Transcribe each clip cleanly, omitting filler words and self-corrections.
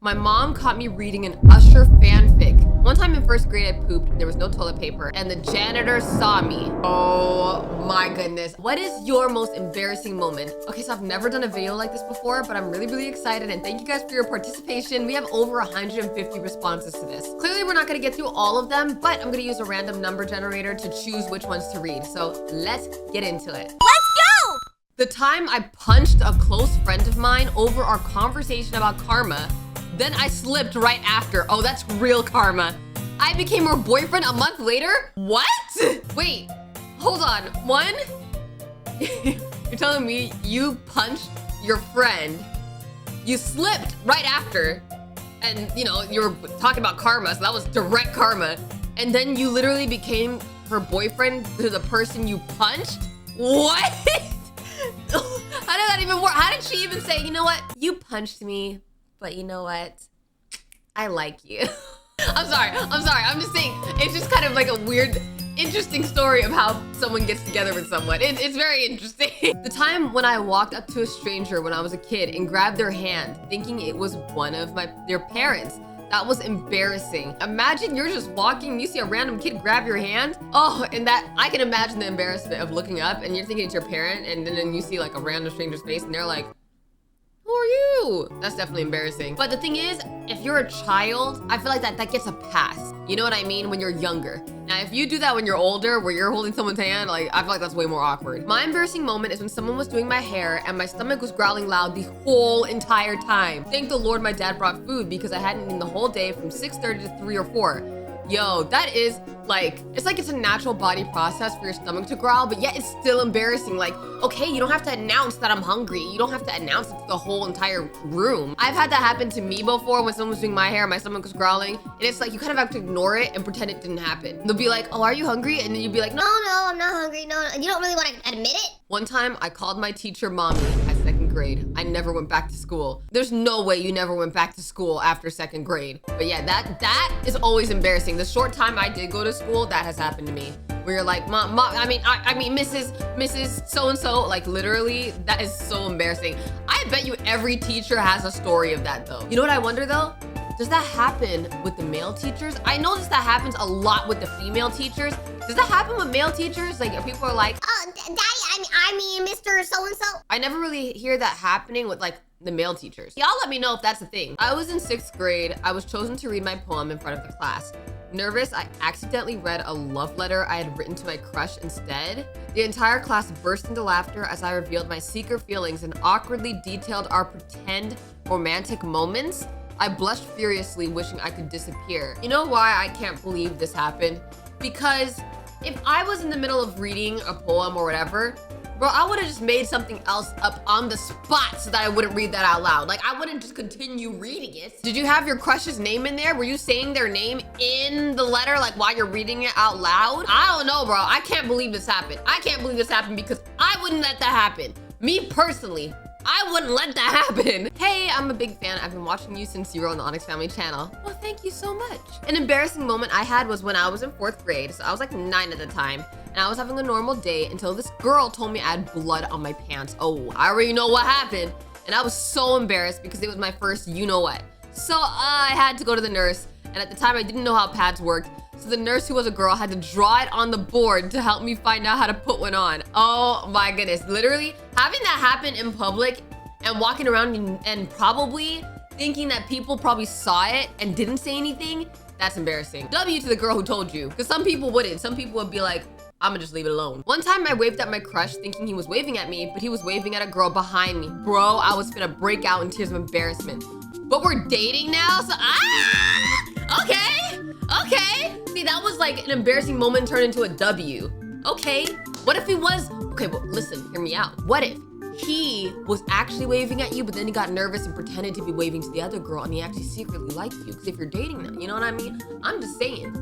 My mom caught me reading an Usher fanfic. One time in first grade, I pooped, there was no toilet paper, and the janitor saw me. Oh my goodness. What is your most embarrassing moment? Okay, so I've never done a video like this before, but I'm really excited, and thank you guys for your participation. We have over 150 responses to this. Clearly, we're not gonna get through all of them, but I'm gonna use a random number generator to choose which ones to read. So let's get into it. Let's go! The time I punched a close friend of mine over our conversation about karma, then I slipped right after. Oh, that's real karma. I became her boyfriend a month later? What? Wait, hold on. One, you're telling me you punched your friend, you slipped right after, and you know, you were talking about karma, so that was direct karma, and then you literally became her boyfriend to the person you punched? What? How did that even work? How did she even say, you know what? You punched me, but you know what? I like you. I'm sorry. I'm just saying, it's just kind of like a weird, interesting story of how someone gets together with someone. It's very interesting. The time when I walked up to a stranger when I was a kid and grabbed their hand, thinking it was one of their parents. That was embarrassing. Imagine you're just walking, you see a random kid grab your hand. Oh, and that, I can imagine the embarrassment of looking up and you're thinking it's your parent, and then you see like a random stranger's face and they're like, who are you? That's definitely embarrassing. But the thing is, if you're a child, I feel like that gets a pass. You know what I mean? When you're younger. Now, if you do that when you're older, where you're holding someone's hand, like, I feel like that's way more awkward. My embarrassing moment is when someone was doing my hair and my stomach was growling loud the whole entire time. Thank the Lord my dad brought food because I hadn't eaten the whole day from 6:30 to 3 or 4. Yo, that is like, it's a natural body process for your stomach to growl, but yet it's still embarrassing. Like, okay, you don't have to announce that I'm hungry. You don't have to announce it to the whole entire room. I've had that happen to me before when someone was doing my hair, my stomach was growling, and it's like, you kind of have to ignore it and pretend it didn't happen. They'll be like, oh, are you hungry? And then you'd be like, no, I'm not hungry. No, you don't really want to admit it? One time, I called my teacher mommy at 2nd grade. I never went back to school. There's no way you never went back to school after 2nd grade. But yeah, that is always embarrassing. The short time I did go to school, that has happened to me. Where you're like, mom, I mean, Mrs. So-and-so, like literally, that is so embarrassing. I bet you every teacher has a story of that though. You know what I wonder though? Does that happen with the male teachers? I noticed that happens a lot with the female teachers. Does that happen with male teachers? Like, people are like, Daddy, I mean, Mr. So-and-so. I never really hear that happening with like the male teachers. Y'all let me know if that's a thing. I was in 6th grade. I was chosen to read my poem in front of the class. Nervous, I accidentally read a love letter I had written to my crush instead. The entire class burst into laughter as I revealed my secret feelings and awkwardly detailed our pretend romantic moments. I blushed furiously, wishing I could disappear. You know why I can't believe this happened? Because if I was in the middle of reading a poem or whatever, bro, I would have just made something else up on the spot so that I wouldn't read that out loud. Like, I wouldn't just continue reading it. Did you have your crush's name in there? Were you saying their name in the letter, like while you're reading it out loud? I don't know, bro. I can't believe this happened. I can't believe this happened because I wouldn't let that happen. Me personally, I wouldn't let that happen. Hey, I'm a big fan. I've been watching you since you were on the Onyx family channel. Well, thank you so much. An embarrassing moment I had was when I was in 4th grade. So I was like 9 at the time. And I was having a normal day until this girl told me I had blood on my pants. Oh, I already know what happened. And I was so embarrassed because it was my first you-know-what. So I had to go to the nurse. And at the time, I didn't know how pads worked. So the nurse, who was a girl, had to draw it on the board to help me find out how to put one on. Oh my goodness. Literally, having that happen in public and walking around and probably thinking that people probably saw it and didn't say anything, that's embarrassing. W to the girl who told you. Because some people wouldn't. Some people would be like, I'ma just leave it alone. One time I waved at my crush thinking he was waving at me, but he was waving at a girl behind me. Bro, I was finna break out in tears of embarrassment. But we're dating now, so okay. See, that was like an embarrassing moment turned into a W. Okay, what if he was, okay, well, listen, hear me out. What if he was actually waving at you, but then he got nervous and pretended to be waving to the other girl and he actually secretly liked you? Because if you're dating them, you know what I mean? I'm just saying,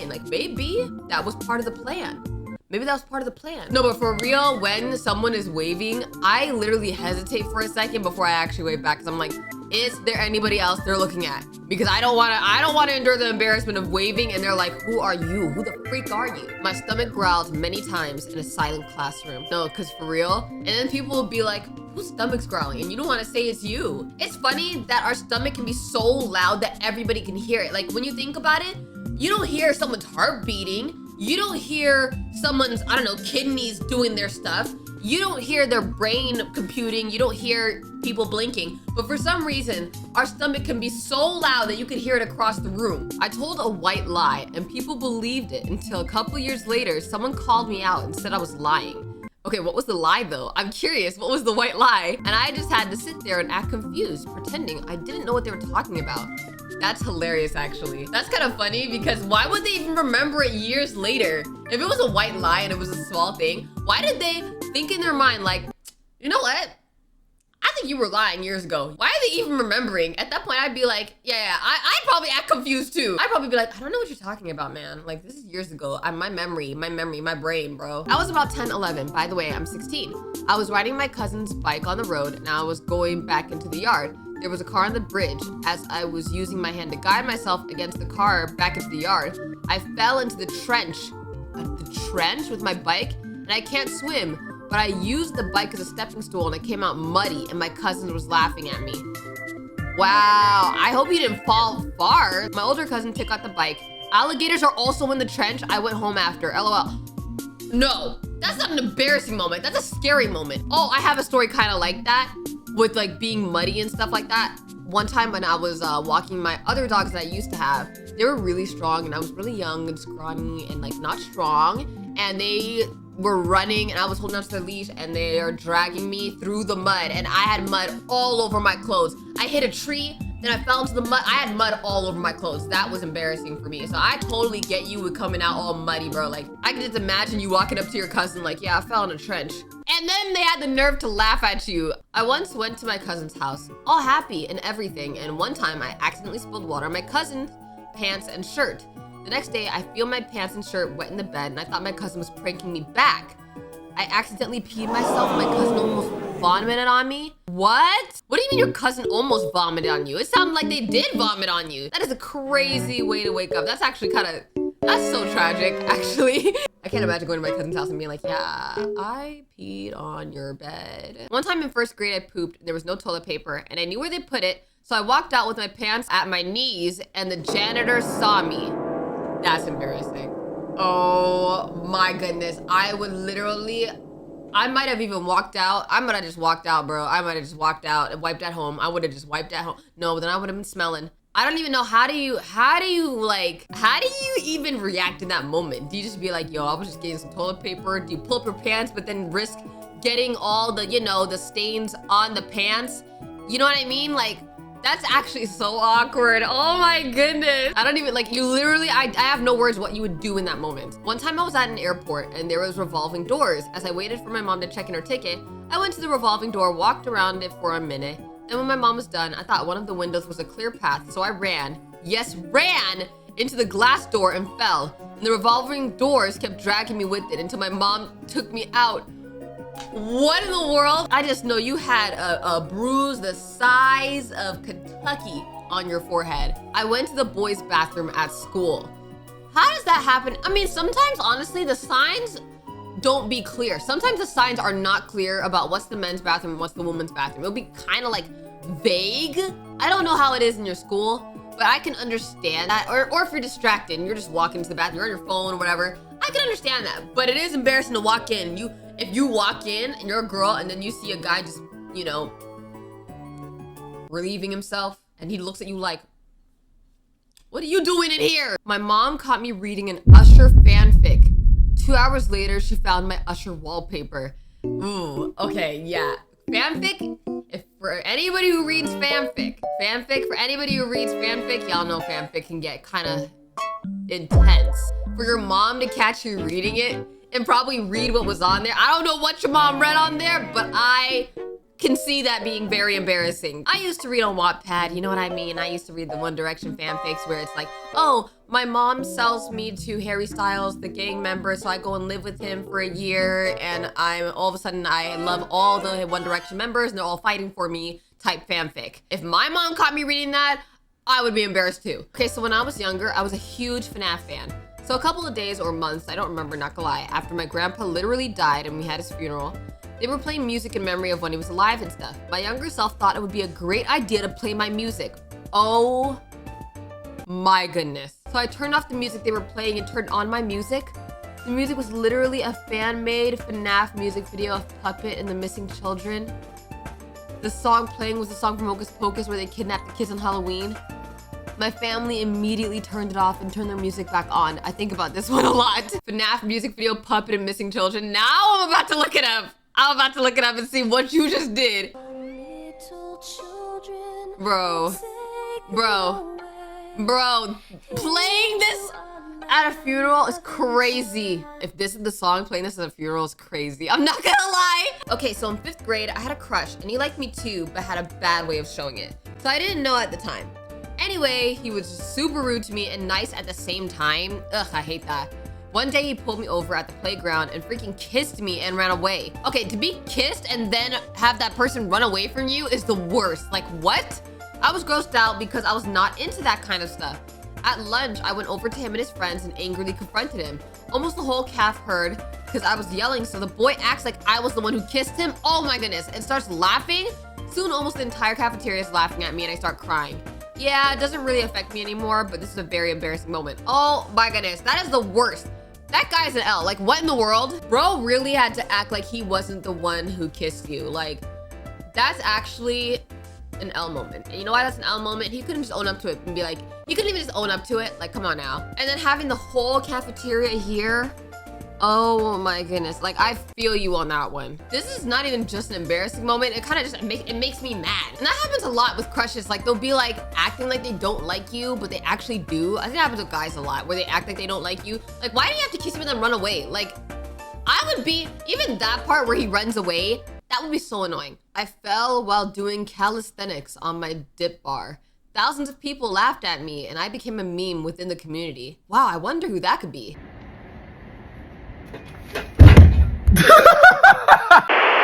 like, maybe that was part of the plan. Maybe that was part of the plan. No, but for real, when someone is waving, I literally hesitate for a second before I actually wave back because I'm like, is there anybody else they're looking at? Because I don't want to endure the embarrassment of waving and they're like, who are you? Who the freak are you? My stomach growled many times in a silent classroom. No, because for real. And then people will be like, whose stomach's growling and you don't want to say it's you. It's funny that our stomach can be so loud that everybody can hear it. Like when you think about it, you don't hear someone's heart beating. You don't hear someone's, I don't know, kidneys doing their stuff. You don't hear their brain computing. You don't hear people blinking. But for some reason, our stomach can be so loud that you could hear it across the room. I told a white lie and people believed it until a couple years later, someone called me out and said I was lying. Okay, what was the lie though? I'm curious, what was the white lie? And I just had to sit there and act confused, pretending I didn't know what they were talking about. That's hilarious, actually. That's kind of funny because why would they even remember it years later? If it was a white lie and it was a small thing, why did they think in their mind like, you know what? I think you were lying years ago. Why are they even remembering? At that point, I'd be like, yeah, I'd probably act confused too. I'd probably be like, I don't know what you're talking about, man. Like, this is years ago. My memory, my brain, bro. I was about 10, 11. By the way, I'm 16. I was riding my cousin's bike on the road and I was going back into the yard. There was a car on the bridge. As I was using my hand to guide myself against the car back into the yard, I fell into the trench. The trench with my bike? And I can't swim. But I used the bike as a stepping stool and I came out muddy and my cousin was laughing at me. Wow, I hope you didn't fall far. My older cousin took out the bike. Alligators are also in the trench. I went home after, LOL. No, that's not an embarrassing moment. That's a scary moment. Oh, I have a story kind of like that with like being muddy and stuff like that. One time when I was walking my other dogs that I used to have, they were really strong and I was really young and scrawny and like not strong. And they were running and I was holding onto their leash and they are dragging me through the mud and I had mud all over my clothes. I hit a tree, then I fell into the mud. I had mud all over my clothes. That was embarrassing for me. So I totally get you with coming out all muddy, bro. Like I can just imagine you walking up to your cousin like, yeah, I fell in a trench. And then they had the nerve to laugh at you. I once went to my cousin's house, all happy and everything. And one time I accidentally spilled water on my cousin's pants and shirt. The next day, I feel my pants and shirt wet in the bed and I thought my cousin was pranking me back. I accidentally peed myself and my cousin almost vomited on me. What? What do you mean your cousin almost vomited on you? It sounded like they did vomit on you. That is a crazy way to wake up. That's actually that's so tragic, actually. I can't imagine going to my cousin's house and being like, yeah, I peed on your bed. One time in first grade, I pooped. There was no toilet paper and I knew where they put it. So I walked out with my pants at my knees and the janitor saw me. That's embarrassing. Oh my goodness. I might have even walked out. I might have just walked out, bro. I might have just walked out and wiped at home. I would have just wiped at home. No, then I would have been smelling. I don't even know, how do you even react in that moment? Do you just be like, yo, I was just getting some toilet paper? Do you pull up your pants but then risk getting all the, you know, the stains on the pants? You know what I mean? Like, that's actually so awkward. Oh my goodness. I don't even, like, you literally, I have no words what you would do in that moment. One time I was at an airport and there was revolving doors. As I waited for my mom to check in her ticket, I went to the revolving door, walked around it for a minute. Then when my mom was done, I thought one of the windows was a clear path. So I ran, yes, ran into the glass door and fell. And the revolving doors kept dragging me with it until my mom took me out. What in the world? I just know you had a bruise the size of Kentucky on your forehead. I went to the boys' bathroom at school. How does that happen? I mean, sometimes, honestly, the signs don't be clear. Sometimes the signs are not clear about what's the men's bathroom and what's the women's bathroom. It'll be kind of like vague. I don't know how it is in your school, but I can understand that. Or if you're distracted and you're just walking to the bathroom, you're on your phone or whatever, I can understand that. But it is embarrassing to walk in. If you walk in and you're a girl and then you see a guy just, you know, relieving himself and he looks at you like, what are you doing in here? My mom caught me reading an Usher fanfic. 2 hours later, she found my Usher wallpaper. Ooh, okay, yeah. Fanfic, for anybody who reads fanfic, for anybody who reads fanfic, y'all know fanfic can get kind of intense. For your mom to catch you reading it and probably read what was on there. I don't know what your mom read on there, but I can see that being very embarrassing. I used to read on Wattpad, you know what I mean? I used to read the One Direction fanfics where it's like, oh, my mom sells me to Harry Styles, the gang member, so I go and live with him for a year, and all of a sudden I love all the One Direction members and they're all fighting for me type fanfic. If my mom caught me reading that, I would be embarrassed too. Okay, so when I was younger, I was a huge FNAF fan. So a couple of days or months, I don't remember, not gonna lie, after my grandpa literally died and we had his funeral, they were playing music in memory of when he was alive and stuff. My younger self thought it would be a great idea to play my music. Oh my goodness. So I turned off the music they were playing and turned on my music. The music was literally a fan-made FNAF music video of Puppet and the Missing Children. The song playing was the song from Hocus Pocus where they kidnapped the kids on Halloween. My family immediately turned it off and turned their music back on. I think about this one a lot. FNAF music video, Puppet and Missing Children. Now I'm about to look it up. I'm about to look it up and see what you just did. Bro, playing this at a funeral is crazy. If this is the song, playing this at a funeral is crazy. I'm not gonna lie. Okay, so in 5th grade, I had a crush and he liked me too, but had a bad way of showing it. So I didn't know at the time. Anyway, he was super rude to me and nice at the same time. Ugh, I hate that. One day he pulled me over at the playground and freaking kissed me and ran away. Okay, to be kissed and then have that person run away from you is the worst. Like, what? I was grossed out because I was not into that kind of stuff. At lunch, I went over to him and his friends and angrily confronted him. Almost the whole calf heard because I was yelling, so the boy acts like I was the one who kissed him. Oh my goodness, and starts laughing. Soon, almost the entire cafeteria is laughing at me and I start crying. Yeah, it doesn't really affect me anymore, but this is a very embarrassing moment. Oh my goodness, that is the worst. That guy's an L. Like, what in the world? Bro really had to act like he wasn't the one who kissed you. Like, that's actually an L moment. And you know why that's an L moment? He couldn't just own up to it and be like, he couldn't even just own up to it. Like, come on now. And then having the whole cafeteria here. Oh my goodness. Like, I feel you on that one. This is not even just an embarrassing moment. It kind of just, it makes me mad. And that happens a lot with crushes. Like, they'll be like acting like they don't like you, but they actually do. I think that happens with guys a lot where they act like they don't like you. Like, why do you have to kiss him and then run away? Like, I would be, even that part where he runs away, that would be so annoying. I fell while doing calisthenics on my dip bar. Thousands of people laughed at me and I became a meme within the community. Wow, I wonder who that could be.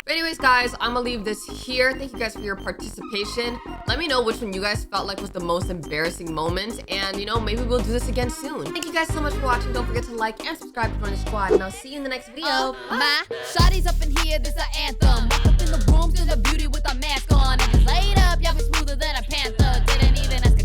But anyways, guys, I'm gonna leave this here. Thank you guys for your participation. Let me know which one you guys felt like was the most embarrassing moment. And, you know, maybe we'll do this again soon. Thank you guys so much for watching. Don't forget to like and subscribe to join the squad. And I'll see you in the next video. My shawty's up in here, this a anthem. Walk up in the room, still a beauty with a mask on. And it's laid up, y'all be smoother than a panther. Didn't even ask